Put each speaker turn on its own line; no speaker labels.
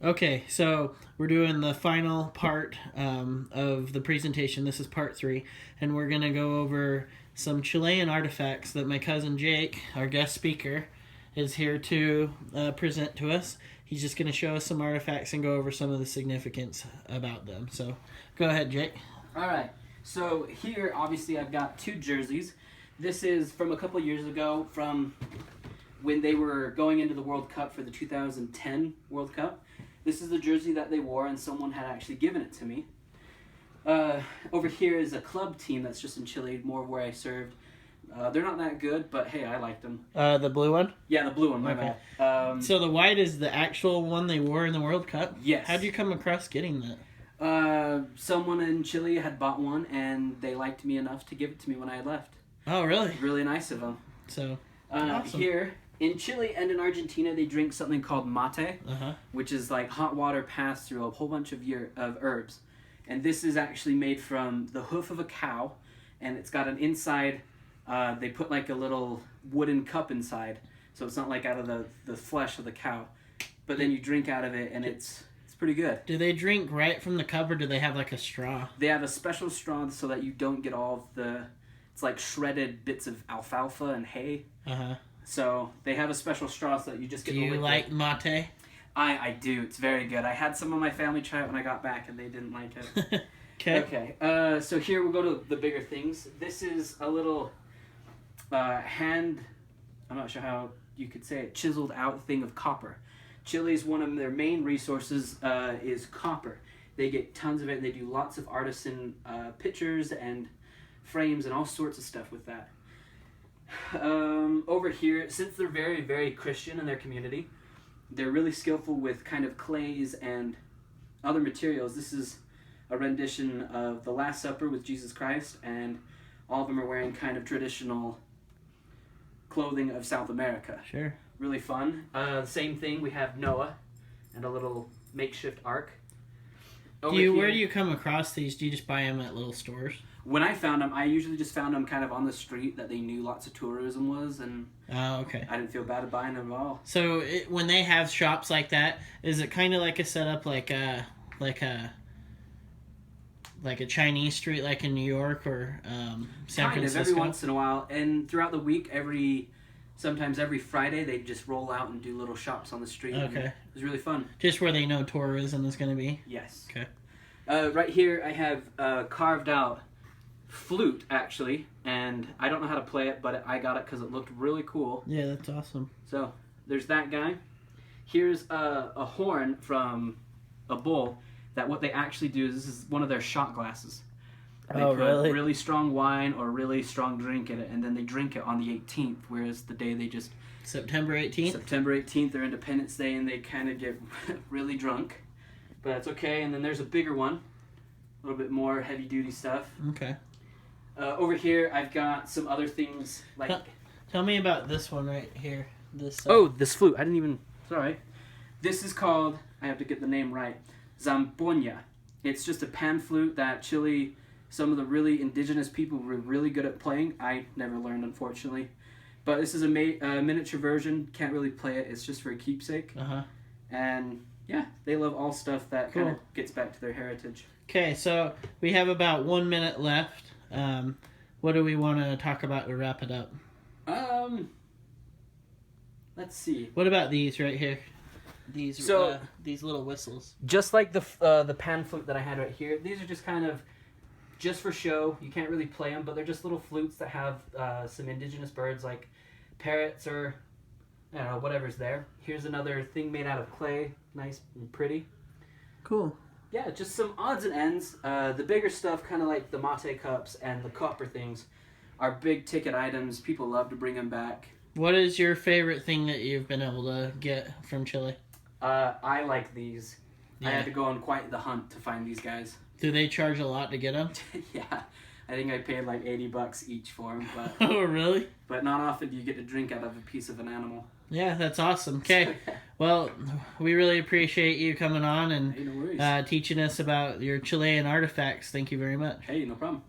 Okay, so we're doing the final part of the presentation. This is part 3, and we're going to go over some Chilean artifacts that my cousin Jake, our guest speaker, is here to present to us. He's just going to show us some artifacts and go over some of the significance about them. So go ahead, Jake.
All right. So here, obviously, I've got 2 jerseys. This is from a couple years ago, from when they were going into the World Cup for the 2010 World Cup. This is the jersey that they wore, and someone had actually given it to me. Over here is a club team that's just in Chile, more where I served. They're not that good, but hey, I liked them.
The blue one?
Yeah, the blue one, my bad.
So the white is the actual one they wore in the World Cup?
Yes.
How'd you come across getting
that? Someone in Chile had bought one, and they liked me enough to give it to me when I had left.
Oh, really?
Really nice of them.
So,
awesome. Here, in Chile and in Argentina, they drink something called mate, which is like hot water passed through a whole bunch of herbs. And this is actually made from the hoof of a cow, and it's got an inside, they put like a little wooden cup inside, so it's not like out of the flesh of the cow. But then you drink out of it, and it's pretty good.
Do they drink right from the cup, or do they have like a straw?
They have a special straw so that you don't get all of the, it's like shredded bits of alfalfa and hay. So they have a special straw so that you just get.
Do you like mate?
I do. It's very good. I had some of my family try it when I got back, and they didn't like it.
Okay.
Okay. So here we'll go to the bigger things. This is a little I'm not sure how you could say it, chiseled out thing of copper. Chile's one of their main resources is copper. They get tons of it. They do lots of artisan pictures and frames and all sorts of stuff with that. Over here, since they're very, very Christian in their community, they're really skillful with kind of clays and other materials. This is a rendition of the Last Supper with Jesus Christ, and all of them are wearing kind of traditional clothing of South America.
Sure.
Really fun. Same thing, we have Noah and a little makeshift ark.
Where do you come across these? Do you just buy them at little stores?
When I found them, I usually just found them kind of on the street that they knew lots of tourism was, and
okay.
I didn't feel bad at buying them at all.
So when they have shops like that, is it kind of like a setup like a Chinese street like in New York or San Francisco?
Every once in a while, and throughout the week, sometimes every Friday, they just roll out and do little shops on the street.
Okay.
It was really fun.
Just where they know tourism is going to be?
Yes.
Okay.
Right here, I have carved out flute, actually, and I don't know how to play it, but I got it because it looked really cool.
Yeah, that's awesome.
So, there's that guy. Here's a horn from a bull that what they actually do is this is one of their shot glasses. They put really strong wine or really strong drink in it, and then they drink it on the 18th, whereas the day they just...
September 18th?
September 18th, their Independence Day, and they kind of get really drunk. But that's okay, and then there's a bigger one. A little bit more heavy-duty stuff.
Okay.
Over here, I've got some other things like...
Tell me about this one right here. This
flute. I didn't even... Sorry. This is called, I have to get the name right, zampoña. It's just a pan flute that Chile, some of the really indigenous people were really good at playing. I never learned, unfortunately. But this is a miniature version. Can't really play it. It's just for a keepsake. And yeah, they love all stuff that kind of gets back to their heritage.
Okay, so we have about 1 minute left. What do we want to talk about to wrap it up?
Let's see.
What about these right here? These little whistles.
Just like the pan flute that I had right here, these are just kind of just for show. You can't really play them, but they're just little flutes that have some indigenous birds like parrots or I don't know, whatever's there. Here's another thing made out of clay, nice and pretty.
Cool.
Yeah, just some odds and ends. The bigger stuff, kind of like the mate cups and the copper things, are big ticket items. People love to bring them back.
What is your favorite thing that you've been able to get from Chile?
I like these.
Yeah.
I had to go on quite the hunt to find these guys.
Do they charge a lot to get them?
Yeah, I think I paid like $80 each for them. But
oh, really?
But not often do you get to drink out of a piece of an animal.
Yeah, that's awesome. Okay, well, we really appreciate you coming on and
hey, no
teaching us about your Chilean artifacts. Thank you very much.
Hey, no problem.